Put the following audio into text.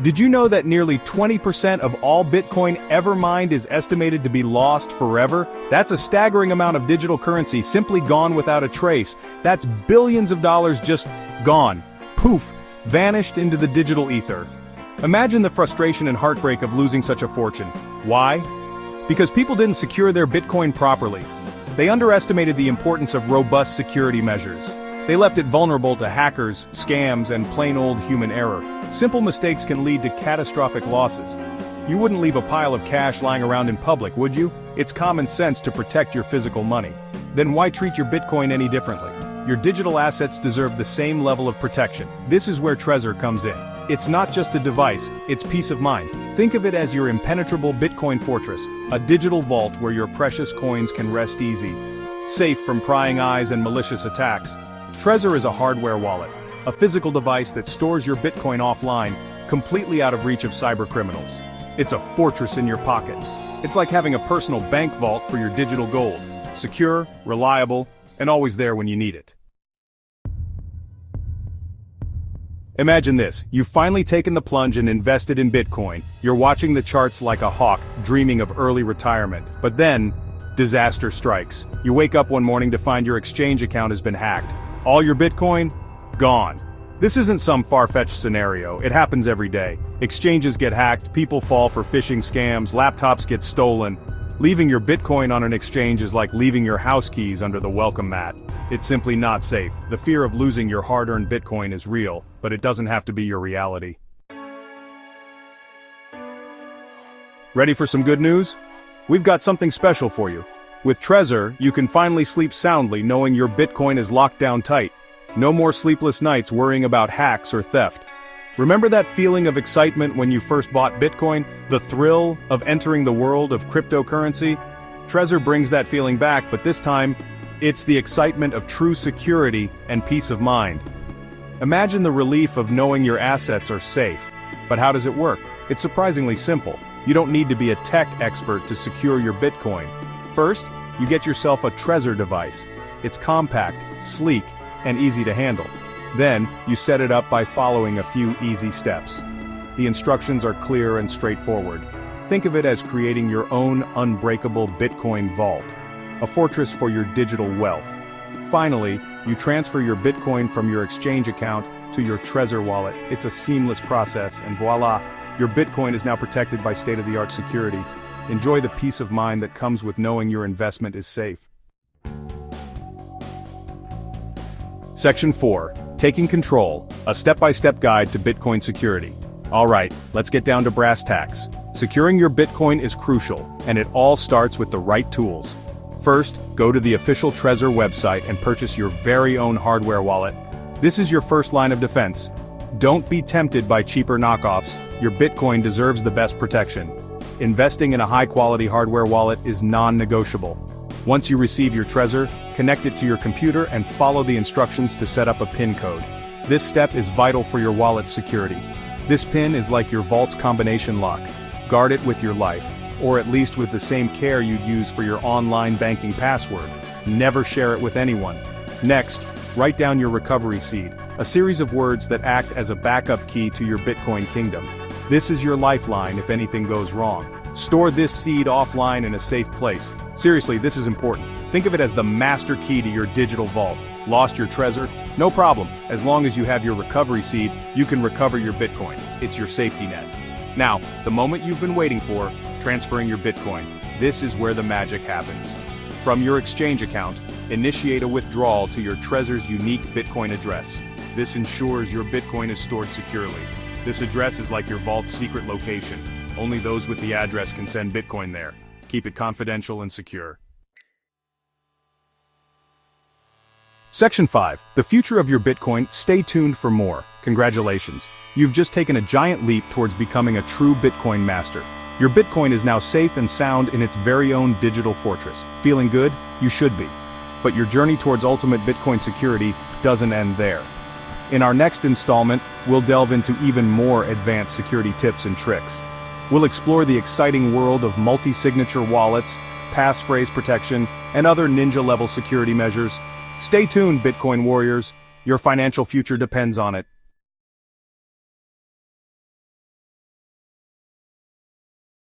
Did you know that nearly 20% of all Bitcoin ever mined is estimated to be lost forever? That's a staggering amount of digital currency simply gone without a trace. That's billions of dollars just gone. Poof, vanished into the digital ether. Imagine the frustration and heartbreak of losing such a fortune. Why? Because people didn't secure their Bitcoin properly. They underestimated the importance of robust security measures. They left it vulnerable to hackers, scams, and plain old human error. Simple mistakes can lead to catastrophic losses. You wouldn't leave a pile of cash lying around in public, would you? It's common sense to protect your physical money. Then why treat your Bitcoin any differently? Your digital assets deserve the same level of protection. This is where Trezor comes in. It's not just a device, it's peace of mind. Think of it as your impenetrable Bitcoin fortress, a digital vault where your precious coins can rest easy, safe from prying eyes and malicious attacks. Trezor is a hardware wallet, a physical device that stores your Bitcoin offline, completely out of reach of cybercriminals. It's a fortress in your pocket. It's like having a personal bank vault for your digital gold, secure, reliable, and always there when you need it. Imagine this, you've finally taken the plunge and invested in Bitcoin. You're watching the charts like a hawk, dreaming of early retirement. But then, disaster strikes. You wake up one morning to find your exchange account has been hacked. All your Bitcoin? Gone. This isn't some far-fetched scenario, it happens every day. Exchanges get hacked, people fall for phishing scams, laptops get stolen. Leaving your Bitcoin on an exchange is like leaving your house keys under the welcome mat. It's simply not safe. The fear of losing your hard-earned Bitcoin is real, but it doesn't have to be your reality. Ready for some good news? We've got something special for you. With Trezor, you can finally sleep soundly knowing your Bitcoin is locked down tight. No more sleepless nights worrying about hacks or theft. Remember that feeling of excitement when you first bought Bitcoin? The thrill of entering the world of cryptocurrency? Trezor brings that feeling back, but this time, it's the excitement of true security and peace of mind. Imagine the relief of knowing your assets are safe. But how does it work? It's surprisingly simple. You don't need to be a tech expert to secure your Bitcoin. First, you get yourself a Trezor device. It's compact, sleek, and easy to handle. Then, you set it up by following a few easy steps. The instructions are clear and straightforward. Think of it as creating your own unbreakable Bitcoin vault, a fortress for your digital wealth. Finally, you transfer your Bitcoin from your exchange account to your Trezor wallet. It's a seamless process, and voila, your Bitcoin is now protected by state-of-the-art security. Enjoy the peace of mind that comes with knowing your investment is safe. Section 4. Taking Control, a step-by-step guide to Bitcoin security. Alright, let's get down to brass tacks. Securing your Bitcoin is crucial, and it all starts with the right tools. First, go to the official Trezor website and purchase your very own hardware wallet. This is your first line of defense. Don't be tempted by cheaper knockoffs. Your Bitcoin deserves the best protection. Investing in a high-quality hardware wallet is non-negotiable. Once you receive your Trezor, connect it to your computer and follow the instructions to set up a PIN code. This step is vital for your wallet's security. This PIN is like your vault's combination lock. Guard it with your life, or at least with the same care you'd use for your online banking password. Never share it with anyone. Next, write down your recovery seed, a series of words that act as a backup key to your Bitcoin kingdom. This is your lifeline if anything goes wrong. Store this seed offline in a safe place. Seriously, this is important. Think of it as the master key to your digital vault. Lost your Trezor? No problem. As long as you have your recovery seed, you can recover your Bitcoin. It's your safety net. Now, the moment you've been waiting for, transferring your Bitcoin. This is where the magic happens. From your exchange account, initiate a withdrawal to your Trezor's unique Bitcoin address. This ensures your Bitcoin is stored securely. This address is like your vault's secret location. Only those with the address can send Bitcoin there. Keep it confidential and secure. Section 5. The future of your Bitcoin. Stay tuned for more. Congratulations. You've just taken a giant leap towards becoming a true Bitcoin master. Your Bitcoin is now safe and sound in its very own digital fortress. Feeling good? You should be. But your journey towards ultimate Bitcoin security doesn't end there. In our next installment, we'll delve into even more advanced security tips and tricks. We'll explore the exciting world of multi-signature wallets, passphrase protection, and other ninja-level security measures. Stay tuned, Bitcoin warriors. Your financial future depends on it.